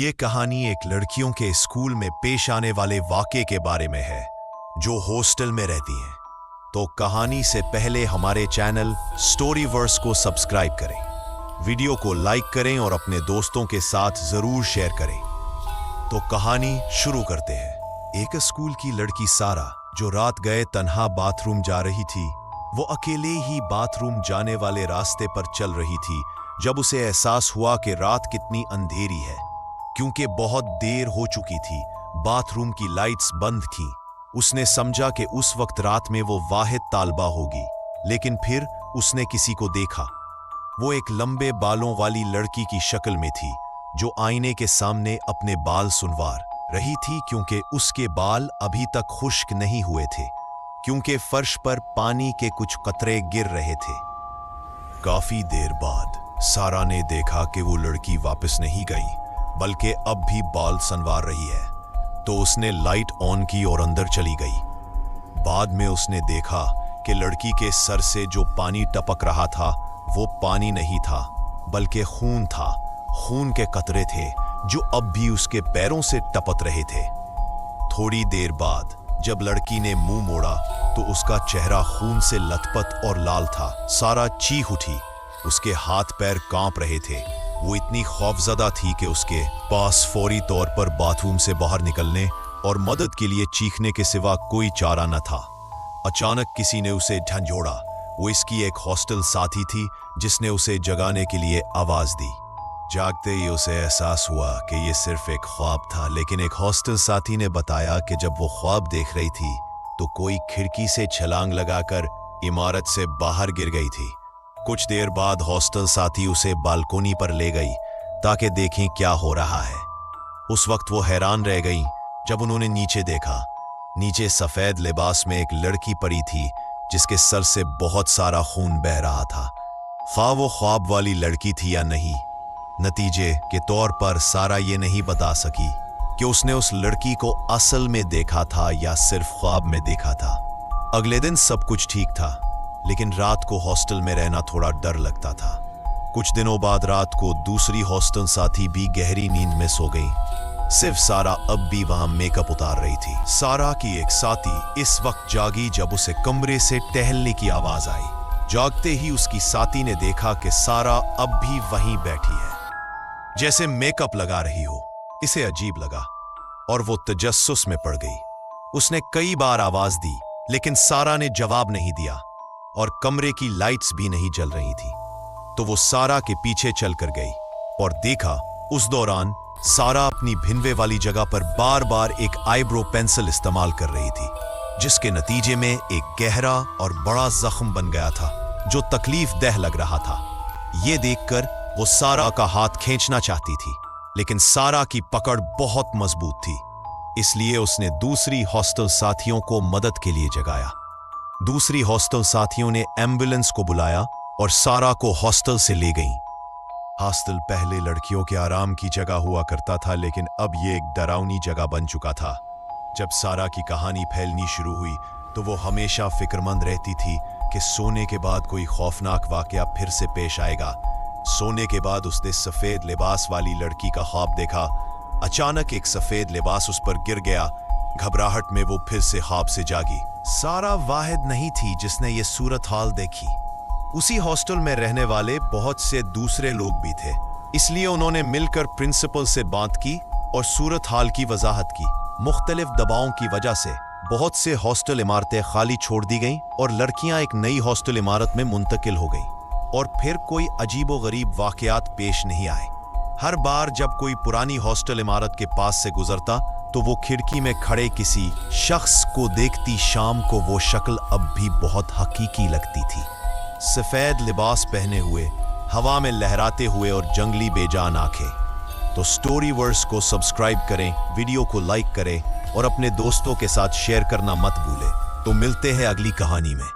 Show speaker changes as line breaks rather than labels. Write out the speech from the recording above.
ये कहानी एक लड़कियों के स्कूल में पेश आने वाले वाक़े के बारे में है जो हॉस्टल में रहती हैं। तो कहानी से पहले हमारे चैनल स्टोरीवर्स को सब्सक्राइब करें, वीडियो को लाइक करें और अपने दोस्तों के साथ जरूर शेयर करें। तो कहानी शुरू करते हैं। एक स्कूल की लड़की सारा जो रात गए तन्हा बाथरूम जा रही थी, वो अकेले ही बाथरूम जाने वाले रास्ते पर चल रही थी जब उसे एहसास हुआ कि रात कितनी अंधेरी है। क्योंकि बहुत देर हो चुकी थी, बाथरूम की लाइट्स बंद थीं। उसने समझा कि उस वक्त रात में वो वाहिद तालबा होगी, लेकिन फिर उसने किसी को देखा। वो एक लंबे बालों वाली लड़की की शक्ल में थी जो आईने के सामने अपने बाल सुनवार रही थी, क्योंकि उसके बाल अभी तक खुश्क नहीं हुए थे, क्योंकि फर्श पर पानी के कुछ कतरे गिर रहे थे। काफी देर बाद सारा ने देखा कि वो लड़की वापस नहीं गई, बल्कि अब भी बाल संवार रही है। तो उसने लाइट ऑन की और अंदर चली गई। बाद में उसने देखा कि लड़की के सर से जो पानी टपक रहा था वो पानी नहीं था, बल्कि खून था। खून के कतरे थे जो अब भी उसके पैरों से टपक रहे थे। थोड़ी देर बाद जब लड़की ने मुंह मोड़ा तो उसका चेहरा खून से लथपथ और लाल था। सारा चीख उठी, उसके हाथ पैर कांप रहे थे। वो इतनी खौफजदा थी कि उसके पास फौरी तौर पर बाथरूम से बाहर निकलने और मदद के लिए चीखने के सिवा कोई चारा न था। अचानक किसी ने उसे झंझोड़ा। वो इसकी एक हॉस्टल साथी थी जिसने उसे जगाने के लिए आवाज दी। जागते ही उसे एहसास हुआ कि ये सिर्फ एक ख्वाब था, लेकिन एक हॉस्टल साथी ने बताया कि जब वो ख्वाब देख रही थी तो कोई खिड़की से छलांग लगाकर इमारत से बाहर गिर गई थी। कुछ देर बाद हॉस्टल साथी उसे बालकोनी पर ले गई ताकि देखें क्या हो रहा है। उस वक्त वो हैरान रह गई जब उन्होंने नीचे देखा। नीचे सफेद लिबास में एक लड़की पड़ी थी जिसके सर से बहुत सारा खून बह रहा था। खा वो ख्वाब वाली लड़की थी या नहीं, नतीजे के तौर पर सारा ये नहीं बता सकी कि उसने उस लड़की को असल में देखा था या सिर्फ ख्वाब में देखा था। अगले दिन सब कुछ ठीक था, लेकिन रात को हॉस्टल में रहना थोड़ा डर लगता था। कुछ दिनों बाद रात को दूसरी हॉस्टल साथी भी गहरी नींद में सो गई। सिर्फ सारा अब भी वहां मेकअप उतार रही थी। सारा की एक साथी इस वक्त जागी जब उसे कमरे से टहलने की आवाज आई। जागते ही उसकी साथी ने देखा कि सारा अब भी वहीं बैठी है, जैसे मेकअप लगा रही हो। इसे अजीब लगा और वो तजस्सुस में पड़ गई। उसने कई बार आवाज दी, लेकिन सारा ने जवाब नहीं दिया और कमरे की लाइट्स भी नहीं जल रही थी। तो वो सारा के पीछे चलकर गई और देखा उस दौरान सारा अपनी भिनवे वाली जगह पर बार बार एक आईब्रो पेंसिल इस्तेमाल कर रही थी, जिसके नतीजे में एक गहरा और बड़ा जख्म बन गया था जो तकलीफ दह लग रहा था। ये देखकर वो सारा का हाथ खींचना चाहती थी, लेकिन सारा की पकड़ बहुत मजबूत थी। इसलिए उसने दूसरी हॉस्टल साथियों को मदद के लिए जगाया। दूसरी हॉस्टल साथियों ने एम्बुलेंस को बुलाया और सारा को हॉस्टल से ले गईं। हॉस्टल पहले लड़कियों के आराम की जगह हुआ करता था, लेकिन अब ये एक डरावनी जगह बन चुका था। जब सारा की कहानी फैलनी शुरू हुई तो वो हमेशा फिक्रमंद रहती थी कि सोने के बाद कोई खौफनाक वाकया फिर से पेश आएगा। सोने के बाद उसने सफेद लिबास वाली लड़की का ख्वाब देखा। अचानक एक सफेद लिबास उस पर गिर गया। घबराहट में वो फिर से ख्वाब से जागी। सारा वाहिद नहीं थी जिसने ये सूरत हाल देखी। उसी हॉस्टल में रहने वाले बहुत से दूसरे लोग भी थे, इसलिए उन्होंने मिलकर प्रिंसिपल से बात की और सूरत हाल की वजाहत की। मुख्तलिफ दबावों की वजह से बहुत से हॉस्टल इमारतें खाली छोड़ दी गईं और लड़कियां एक नई हॉस्टल इमारत में मुंतकिल हो गईं। और फिर कोई अजीबोगरीब वाकयात पेश नहीं आए। हर बार जब कोई पुरानी हॉस्टल इमारत के पास से गुजरता तो वो खिड़की में खड़े किसी शख्स को देखती। शाम को वो शक्ल अब भी बहुत हकीकी लगती थी, सफेद लिबास पहने हुए, हवा में लहराते हुए और जंगली बेजान आंखें। तो स्टोरीवर्स को सब्सक्राइब करें, वीडियो को लाइक करें और अपने दोस्तों के साथ शेयर करना मत भूलें। तो मिलते हैं अगली कहानी में।